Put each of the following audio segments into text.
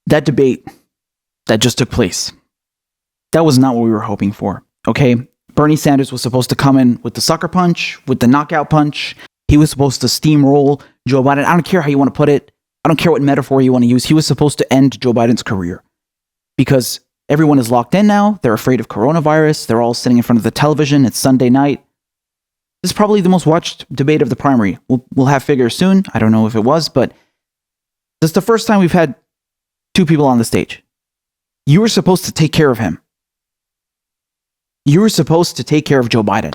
that debate that just took place, that was not what we were hoping for, okay? Bernie Sanders was supposed to come in with the sucker punch, with the knockout punch. He was supposed to steamroll Joe Biden. I don't care how you want to put it. I don't care what metaphor you want to use. He was supposed to end Joe Biden's career because everyone is locked in now. They're afraid of coronavirus. They're all sitting in front of the television. It's Sunday night. This is probably the most watched debate of the primary. We'll have figures soon. I don't know if it was, but this is the first time we've had two people on the stage. You were supposed to take care of him. You were supposed to take care of Joe Biden.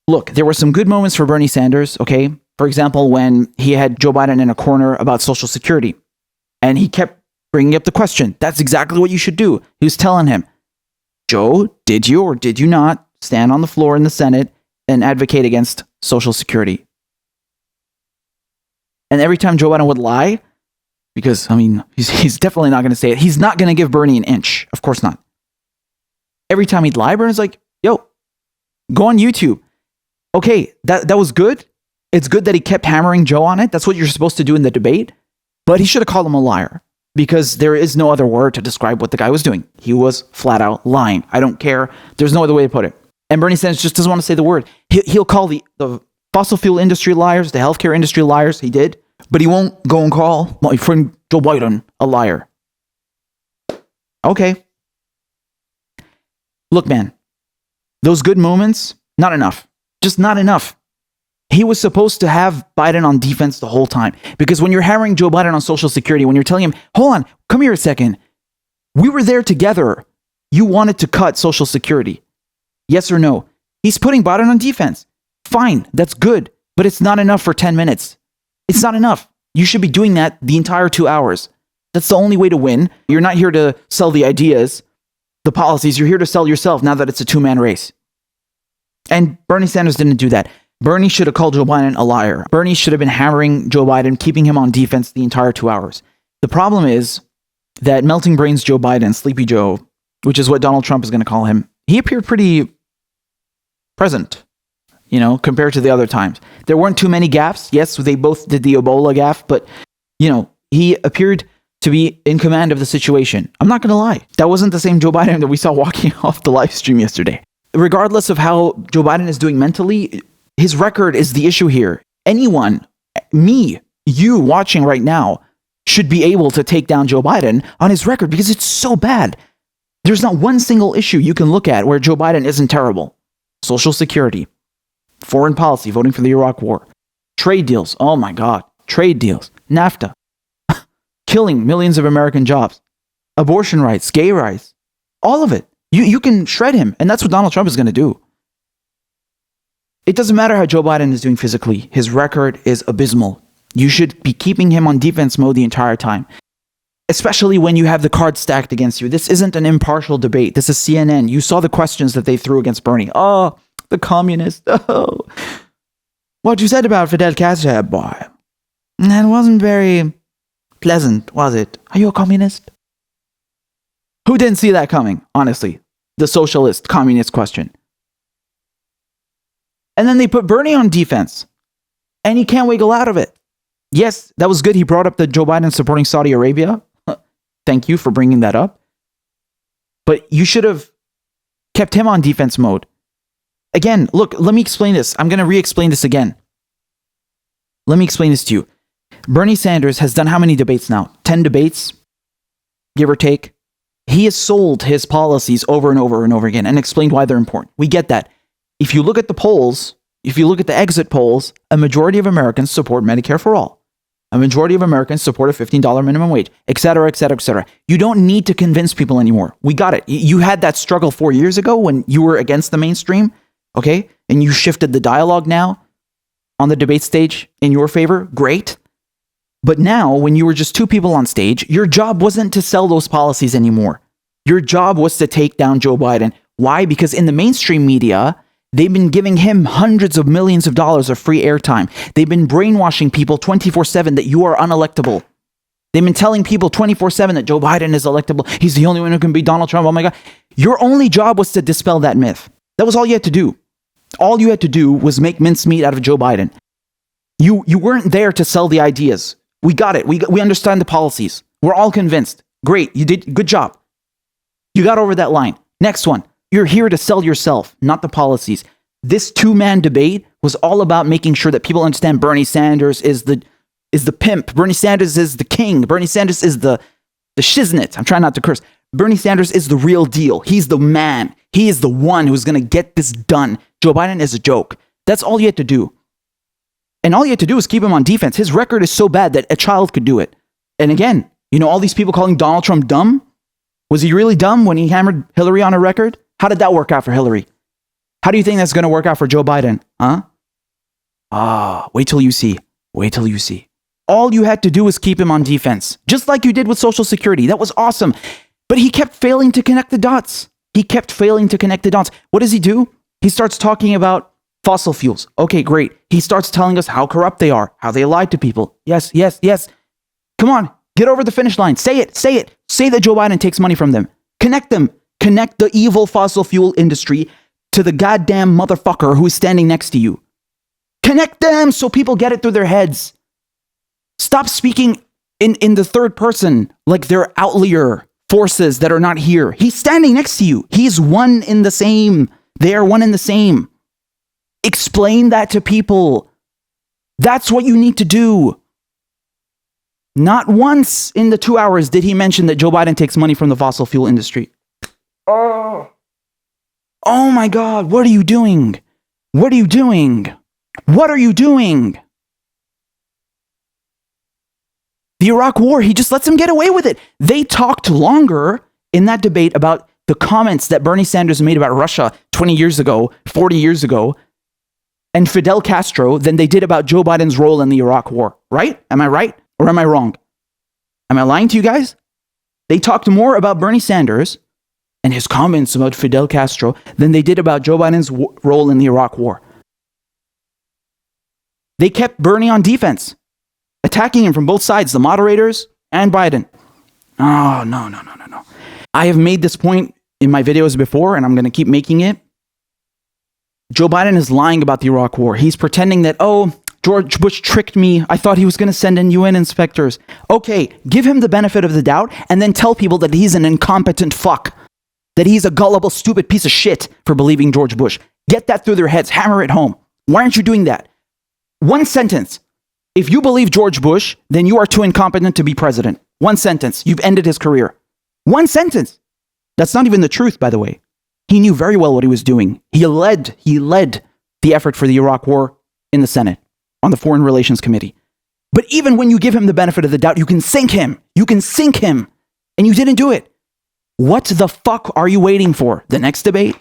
Look, there were some good moments for Bernie Sanders, okay? For example, when he had Joe Biden in a corner about Social Security, and he kept bringing up the question, that's exactly what you should do. He was telling him, Joe, did you or did you not stand on the floor in the Senate and advocate against Social Security? And every time Joe Biden would lie, because, I mean, he's definitely not going to say it. He's not going to give Bernie an inch. Of course not. Every time he'd lie, Bernie's like, yo, go on YouTube. Okay, that was good. It's good that he kept hammering Joe on it. That's what you're supposed to do in the debate. But he should have called him a liar because there is no other word to describe what the guy was doing. He was flat out lying. I don't care. There's no other way to put it. And Bernie Sanders just doesn't want to say the word. He'll call the fossil fuel industry liars, the healthcare industry liars. He did. But he won't go and call my friend Joe Biden a liar. Okay. Look, man, those good moments, not enough. Just not enough. He was supposed to have Biden on defense the whole time. Because when you're hammering Joe Biden on Social Security, when you're telling him, hold on, come here a second. We were there together. You wanted to cut Social Security. Yes or no? He's putting Biden on defense. Fine, that's good. But it's not enough for 10 minutes. It's not enough. You should be doing that the entire 2 hours. That's the only way to win. You're not here to sell the ideas, the policies. You're here to sell yourself now that it's a two-man race. And Bernie Sanders didn't do that. Bernie should have called Joe Biden a liar. Bernie should have been hammering Joe Biden, keeping him on defense the entire 2 hours. The problem is that melting brains Joe Biden, Sleepy Joe, which is what Donald Trump is going to call him, he appeared pretty present, you know, compared to the other times. There weren't too many gaffes. Yes, they both did the Ebola gaffe, but, you know, he appeared to be in command of the situation. I'm not going to lie. That wasn't the same Joe Biden that we saw walking off the live stream yesterday. Regardless of how Joe Biden is doing mentally, his record is the issue here. Anyone, me, you watching right now, should be able to take down Joe Biden on his record because it's so bad. There's not one single issue you can look at where Joe Biden isn't terrible. Social Security, foreign policy, voting for the Iraq War, trade deals. Oh my God, trade deals, NAFTA, killing millions of American jobs, abortion rights, gay rights, all of it. You can shred him, and that's what Donald Trump is going to do. It doesn't matter how Joe Biden is doing physically. His record is abysmal. You should be keeping him on defense mode the entire time, especially when you have the cards stacked against you. This isn't an impartial debate. This is CNN. You saw the questions that they threw against Bernie. Oh, the communist. Oh, what you said about Fidel Castro, boy. That wasn't very pleasant, was it? Are you a communist? Who didn't see that coming, honestly? The socialist, communist question. And then they put Bernie on defense. And he can't wiggle out of it. Yes, that was good. He brought up the Joe Biden supporting Saudi Arabia. Thank you for bringing that up. But you should have kept him on defense mode. Again, look, let me explain this. I'm going to re-explain this again. Let me explain this to you. Bernie Sanders has done how many debates now? 10 debates, give or take. He has sold his policies over and over and over again and explained why they're important. We get that. If you look at the polls, if you look at the exit polls, a majority of Americans support Medicare for all. A majority of Americans support a $15 minimum wage, et cetera, et cetera, et cetera. You don't need to convince people anymore. We got it. You had that struggle 4 years ago when you were against the mainstream, okay? And you shifted the dialogue now on the debate stage in your favor. Great. But now, when you were just two people on stage, your job wasn't to sell those policies anymore. Your job was to take down Joe Biden. Why? Because in the mainstream media, they've been giving him hundreds of millions of dollars of free airtime. They've been brainwashing people 24/7 that you are unelectable. They've been telling people 24/7 that Joe Biden is electable. He's the only one who can beat Donald Trump. Oh my God. Your only job was to dispel that myth. That was all you had to do. All you had to do was make mincemeat out of Joe Biden. You weren't there to sell the ideas. We got it. We understand the policies. We're all convinced. Great. You did good job. You got over that line. Next one. You're here to sell yourself, not the policies. This two-man debate was all about making sure that people understand Bernie Sanders is the pimp. Bernie Sanders is the king. Bernie Sanders is the shiznit. I'm trying not to curse. Bernie Sanders is the real deal. He's the man. He is the one who's going to get this done. Joe Biden is a joke. That's all you had to do. And all you had to do is keep him on defense. His record is so bad that a child could do it. And again, all these people calling Donald Trump dumb. Was he really dumb when he hammered Hillary on a record? How did that work out for Hillary? How do you think that's going to work out for Joe Biden? Wait till you see. Wait till you see. All you had to do was keep him on defense, just like you did with Social Security. That was awesome. But he kept failing to connect the dots. What does he do? He starts talking about fossil fuels. Okay, great. He starts telling us how corrupt they are, how they lied to people. Yes. Come on, get over the finish line. Say it. Say that Joe Biden takes money from them. Connect them. Connect the evil fossil fuel industry to the goddamn motherfucker who is standing next to you. Connect them so people get it through their heads. Stop speaking in the third person like they're outlier forces that are not here. He's standing next to you. He's one in the same. They are one in the same. Explain that to people. That's what you need to do. Not once in the 2 hours did he mention that Joe Biden takes money from the fossil fuel industry. Oh my God, what are you doing? What are you doing? The Iraq war, he just lets them get away with it. They talked longer in that debate about the comments that Bernie Sanders made about Russia 20 years ago, 40 years ago, and Fidel Castro than they did about Joe Biden's role in the Iraq war, right? Am I right or am I wrong? Am I lying to you guys? They talked more about Bernie Sanders and his comments about Fidel Castro than they did about Joe Biden's role in the Iraq war. They kept Bernie on defense, attacking him from both sides, the moderators and Biden. Oh, no. I have made this point in my videos before, and I'm going to keep making it. Joe Biden is lying about the Iraq war. He's pretending that, George Bush tricked me. I thought he was going to send in UN inspectors. Okay, give him the benefit of the doubt and then tell people that he's an incompetent fuck. That he's a gullible, stupid piece of shit for believing George Bush. Get that through their heads. Hammer it home. Why aren't you doing that? One sentence. If you believe George Bush, then you are too incompetent to be president. One sentence. You've ended his career. One sentence. That's not even the truth, by the way. He knew very well what he was doing. He led the effort for the Iraq war in the Senate on the Foreign Relations Committee. But even when you give him the benefit of the doubt, you can sink him. And you didn't do it. What the fuck are you waiting for? The next debate?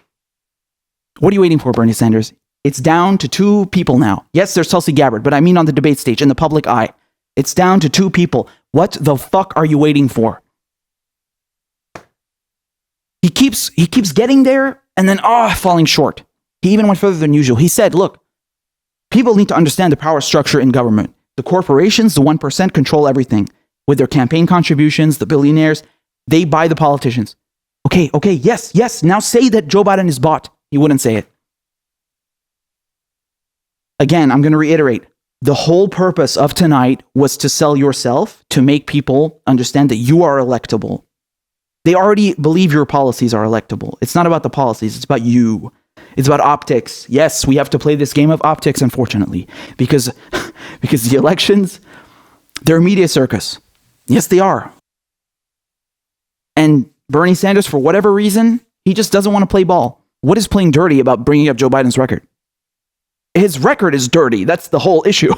What are you waiting for, Bernie Sanders? It's down to 2 people now. Yes, there's Tulsi Gabbard, but I mean on the debate stage, in the public eye. It's down to 2 people. What the fuck are you waiting for? He keeps getting there and then falling short. He even went further than usual. He said, look, people need to understand the power structure in government. The corporations, the 1%, control everything. With their campaign contributions, the billionaires, they buy the politicians. Okay, yes. Now say that Joe Biden is bought. He wouldn't say it. Again, I'm going to reiterate. The whole purpose of tonight was to sell yourself, to make people understand that you are electable. They already believe your policies are electable. It's not about the policies. It's about you. It's about optics. Yes, we have to play this game of optics, unfortunately, because the elections, they're a media circus. Yes, they are. And Bernie Sanders, for whatever reason, he just doesn't want to play ball. What is playing dirty about bringing up Joe Biden's record? His record is dirty. That's the whole issue.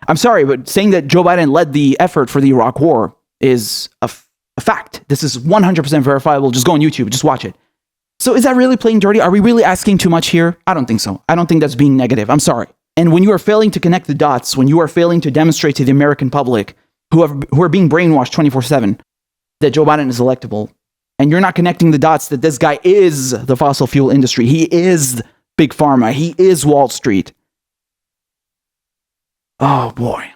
I'm sorry, but saying that Joe Biden led the effort for the Iraq war is a fact. This is 100% verifiable. Just go on YouTube. Just watch it. So is that really playing dirty? Are we really asking too much here? I don't think so. I don't think that's being negative. I'm sorry. And when you are failing to connect the dots, when you are failing to demonstrate to the American public who are being brainwashed 24/7 that Joe Biden is electable, and you're not connecting the dots that this guy is the fossil fuel industry, he is Big Pharma, he is Wall Street. Oh boy.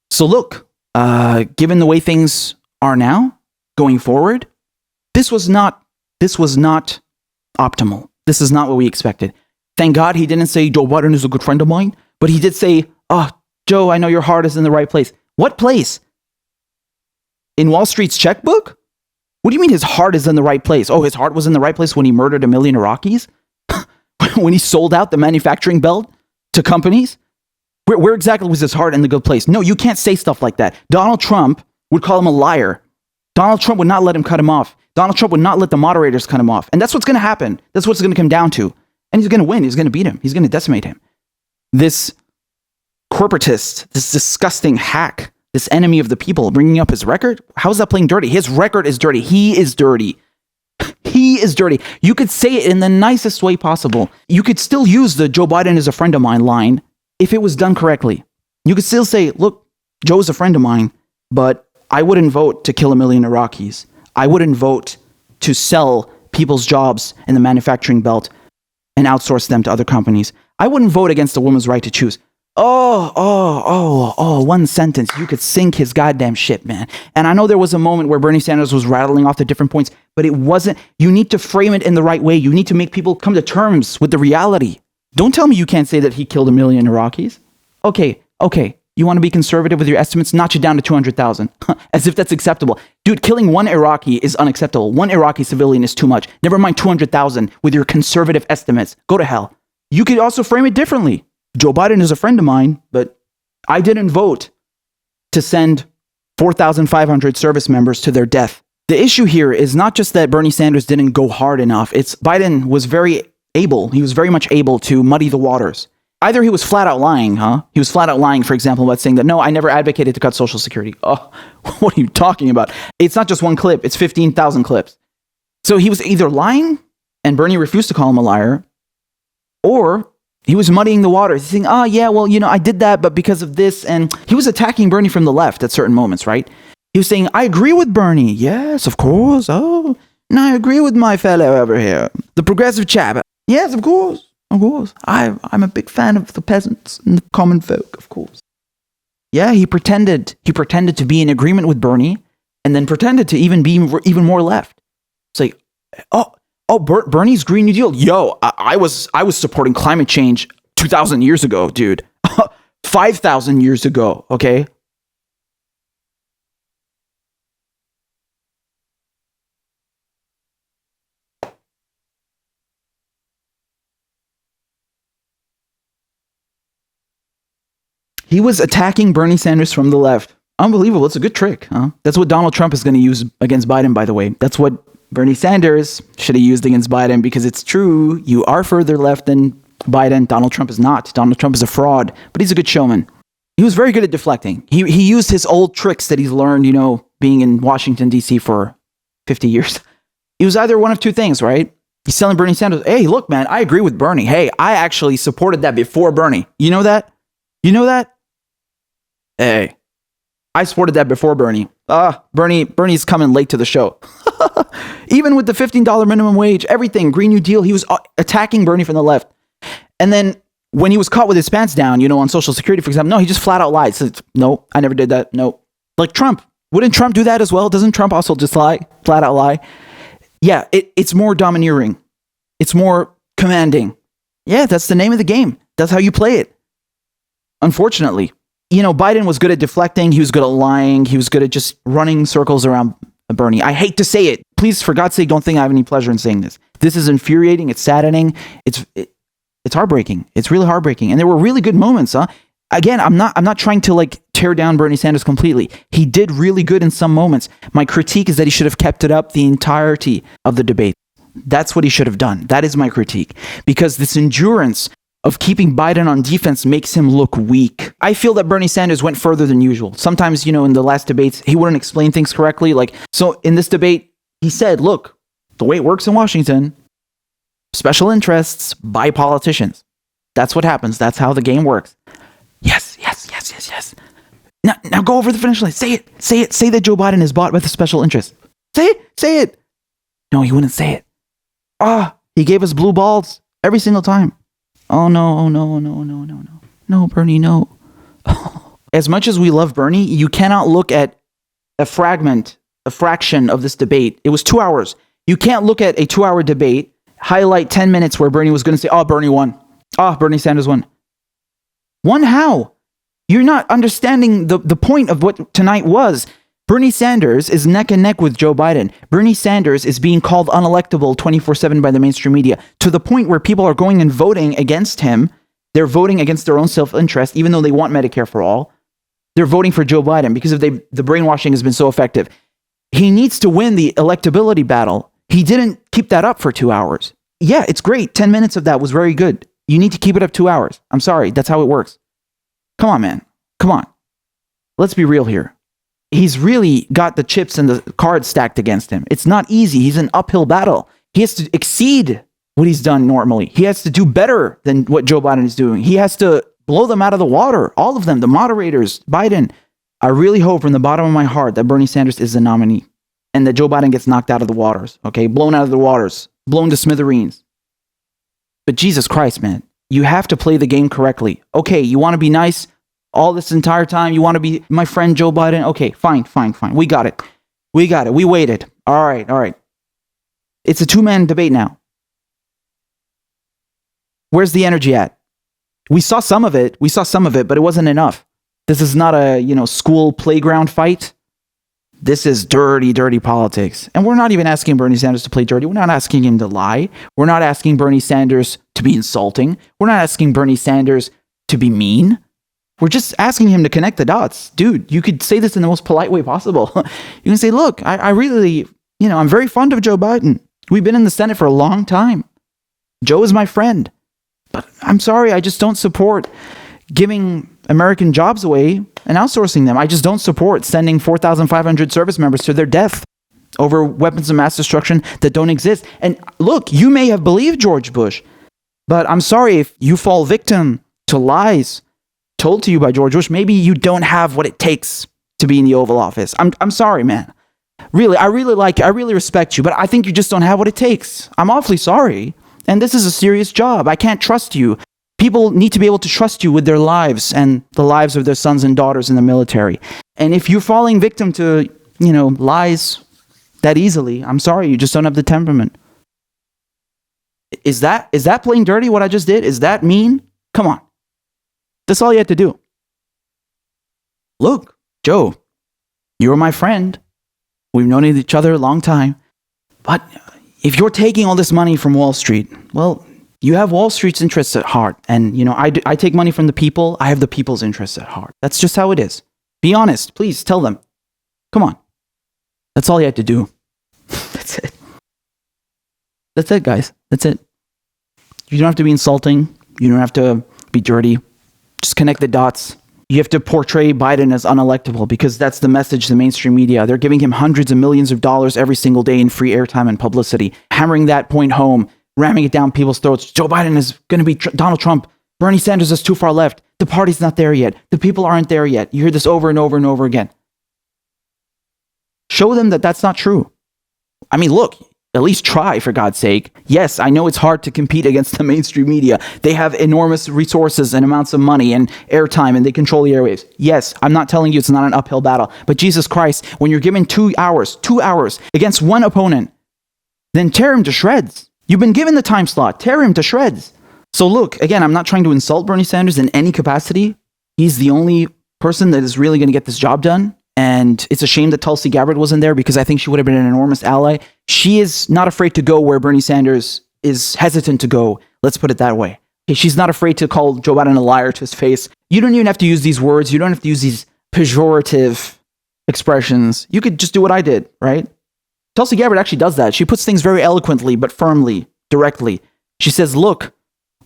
So look, given the way things are now, going forward, this was not optimal. This is not what we expected. Thank God he didn't say Joe Biden is a good friend of mine, but he did say, Joe, I know your heart is in the right place. What place? in Wall Street's checkbook? What do you mean his heart is in the right place? Oh, his heart was in the right place when he murdered 1 million Iraqis? When he sold out the manufacturing belt to companies? Where exactly was his heart in the good place? No, you can't say stuff like that. Donald Trump would call him a liar. Donald Trump would not let him cut him off. Donald Trump would not let the moderators cut him off. And that's what's going to happen. That's what's going to come down to. And he's going to win. He's going to beat him. He's going to decimate him. This corporatist, this disgusting hack, this enemy of the people, bringing up his record. How is that playing dirty? His record is dirty. He is dirty. He is dirty. You could say it in the nicest way possible. You could still use the Joe Biden is a friend of mine line if it was done correctly. You could still say, look, Joe's a friend of mine, but I wouldn't vote to kill 1 million Iraqis. I wouldn't vote to sell people's jobs in the manufacturing belt and outsource them to other companies. I wouldn't vote against a woman's right to choose. One sentence. You could sink his goddamn ship, man. And I know there was a moment where Bernie Sanders was rattling off the different points, but it wasn't. You need to frame it in the right way. You need to make people come to terms with the reality. Don't tell me you can't say that he killed 1 million Iraqis. Okay. You want to be conservative with your estimates? Notch it down to 200,000. As if that's acceptable. Dude, killing 1 Iraqi is unacceptable. 1 Iraqi civilian is too much. Never mind 200,000 with your conservative estimates. Go to hell. You could also frame it differently. Joe Biden is a friend of mine, but I didn't vote to send 4,500 service members to their death. The issue here is not just that Bernie Sanders didn't go hard enough. It's Biden was very much able to muddy the waters. Either he was flat out lying, He was flat out lying, for example, about saying that, no, I never advocated to cut Social Security. Oh, what are you talking about? It's not just one clip. It's 15,000 clips. So he was either lying, and Bernie refused to call him a liar, or he was muddying the waters, saying, I did that, but because of this. And he was attacking Bernie from the left at certain moments, right? He was saying, I agree with Bernie. Yes, of course. Oh, no, I agree with my fellow over here, the progressive chap. Yes, of course. Of course. I'm a big fan of the peasants and the common folk, of course. Yeah, he pretended to be in agreement with Bernie and then pretended to even be even more left. It's like, Bernie's Green New Deal. Yo, I was supporting climate change 2,000 years ago, dude. 5,000 years ago, okay? He was attacking Bernie Sanders from the left. Unbelievable. It's a good trick, huh? That's what Donald Trump is going to use against Biden, by the way. That's what Bernie Sanders should have used against Biden, because it's true. You are further left than Biden. Donald Trump is not. Donald Trump is a fraud, but he's a good showman. He was very good at deflecting. He used his old tricks that he's learned, being in Washington, D.C. for 50 years. He was either one of two things, right? He's telling Bernie Sanders, hey, look, man, I agree with Bernie. Hey, I actually supported that before Bernie. You know that? You know that? Hey, I supported that before Bernie. Bernie's coming late to the show. Even with the $15 minimum wage, everything, Green New Deal, he was attacking Bernie from the left. And then when he was caught with his pants down, on Social Security, for example, no, he just flat out lied. Said, no, I never did that. No. Like Trump. Wouldn't Trump do that as well? Doesn't Trump also just lie? Flat out lie? Yeah, it's more domineering. It's more commanding. Yeah, that's the name of the game. That's how you play it. Unfortunately. Biden was good at deflecting. He was good at lying. He was good at just running circles around Bernie. I hate to say it. Please, for God's sake, don't think I have any pleasure in saying this. This is infuriating. It's saddening. It's heartbreaking. It's really heartbreaking. And there were really good moments, huh? Again, I'm not trying to tear down Bernie Sanders completely. He did really good in some moments. My critique is that he should have kept it up the entirety of the debate. That's what he should have done. That is my critique. Because this endurance of keeping Biden on defense makes him look weak. I feel that Bernie Sanders went further than usual. Sometimes, in the last debates, he wouldn't explain things correctly. So in this debate, he said, look, the way it works in Washington, special interests buy politicians. That's what happens. That's how the game works. Yes. Now go over the finish line. Say it. Say that Joe Biden is bought by the special interest. Say it. No, he wouldn't say it. He gave us blue balls every single time. Oh, no. No, Bernie, no. As much as we love Bernie, you cannot look at a fraction of this debate. It was 2 hours. You can't look at a 2-hour debate, highlight 10 minutes where Bernie was going to say, Bernie won. Bernie Sanders won. Won how? You're not understanding the point of what tonight was. Bernie Sanders is neck and neck with Joe Biden. Bernie Sanders is being called unelectable 24/7 by the mainstream media, to the point where people are going and voting against him. They're voting against their own self-interest, even though they want Medicare for all. They're voting for Joe Biden because of the brainwashing has been so effective. He needs to win the electability battle. He didn't keep that up for 2 hours. Yeah, it's great. 10 minutes of that was very good. You need to keep it up 2 hours. I'm sorry. That's how it works. Come on, man. Come on. Let's be real here. He's really got the chips and the cards stacked against him. It's not easy. He's an uphill battle. He has to exceed what he's done normally. He has to do better than what Joe Biden is doing. He has to blow them out of the water. All of them, the moderators, Biden. I really hope from the bottom of my heart that Bernie Sanders is the nominee and that Joe Biden gets knocked out of the waters, okay? Blown out of the waters, blown to smithereens. But Jesus Christ, man, you have to play the game correctly. Okay, you want to be nice all this entire time? You want to be my friend Joe Biden? Okay, fine. We got it. We waited. All right. It's a two-man debate now. Where's the energy at? We saw some of it, but it wasn't enough. This is not a, school playground fight. This is dirty, dirty politics. And we're not even asking Bernie Sanders to play dirty. We're not asking him to lie. We're not asking Bernie Sanders to be insulting. We're not asking Bernie Sanders to be mean. We're just asking him to connect the dots. Dude, you could say this in the most polite way possible. You can say, look, I really, I'm very fond of Joe Biden. We've been in the Senate for a long time. Joe is my friend. But I'm sorry, I just don't support giving American jobs away and outsourcing them. I just don't support sending 4,500 service members to their death over weapons of mass destruction that don't exist. And look, you may have believed George Bush, but I'm sorry if you fall victim to lies told to you by George Bush. Maybe you don't have what it takes to be in the Oval Office. I'm sorry, man. Really, I really respect you, but I think you just don't have what it takes. I'm awfully sorry. And this is a serious job. I can't trust you. People need to be able to trust you with their lives and the lives of their sons and daughters in the military. And if you're falling victim to, lies that easily, I'm sorry, you just don't have the temperament. Is that playing dirty what I just did? Is that mean? Come on. That's all you had to do. Look, Joe, you're my friend. We've known each other a long time. But if you're taking all this money from Wall Street, well, you have Wall Street's interests at heart. And, I take money from the people. I have the people's interests at heart. That's just how it is. Be honest. Please tell them. Come on. That's all you had to do. That's it. That's it, guys. That's it. You don't have to be insulting. You don't have to be dirty. Just connect the dots. You have to portray Biden as unelectable because that's the message the mainstream media. They're giving him hundreds of millions of dollars every single day in free airtime and publicity, hammering that point home, ramming it down people's throats. Joe Biden is going to be Donald Trump. Bernie Sanders is too far left. The party's not there yet. The people aren't there yet. You hear this over and over and over again. Show them that that's not true. I mean, look, at least try, for God's sake. Yes, I know it's hard to compete against the mainstream media. They have enormous resources and amounts of money and airtime, and they control the airwaves. Yes, I'm not telling you it's not an uphill battle. But Jesus Christ, when you're given 2 hours against one opponent, then tear him to shreds. You've been given the time slot. Tear him to shreds. So look, again, I'm not trying to insult Bernie Sanders in any capacity. He's the only person that is really going to get this job done. And it's a shame that Tulsi Gabbard wasn't there because I think she would have been an enormous ally. She is not afraid to go where Bernie Sanders is hesitant to go. Let's put it that way. She's not afraid to call Joe Biden a liar to his face. You don't even have to use these words. You don't have to use these pejorative expressions. You could just do what I did, right? Tulsi Gabbard actually does that. She puts things very eloquently, but firmly, directly. She says, look,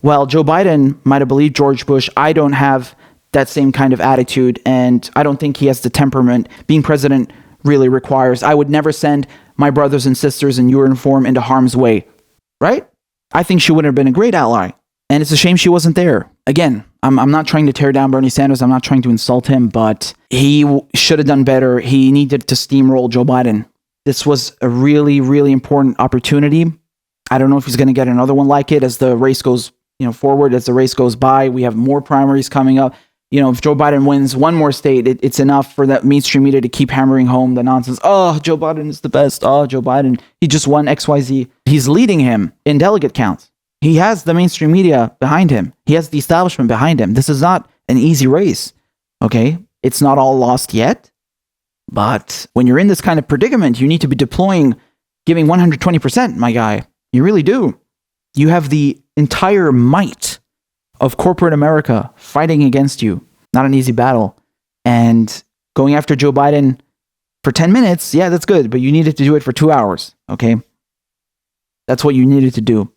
while Joe Biden might have believed George Bush, I don't have that same kind of attitude, and I don't think he has the temperament being president really requires. I would never send my brothers and sisters in uniform into harm's way, right? I think she would have been a great ally, and it's a shame she wasn't there. Again, I'm not trying to tear down Bernie Sanders. I'm not trying to insult him, but he should have done better. He needed to steamroll Joe Biden. This was a really, really important opportunity. I don't know if he's going to get another one like it as the race goes forward, as the race goes by. We have more primaries coming up. If Joe Biden wins one more state, it's enough for that mainstream media to keep hammering home the nonsense. Oh, Joe Biden is the best. Oh, Joe Biden, he just won XYZ. He's leading him in delegate counts. He has the mainstream media behind him. He has the establishment behind him. This is not an easy race, okay? It's not all lost yet. But when you're in this kind of predicament, you need to be deploying, giving 120%, my guy. You really do. You have the entire might of corporate America fighting against you. Not an easy battle. And going after Joe Biden for 10 minutes, yeah, that's good. But you needed to do it for 2 hours, okay? That's what you needed to do.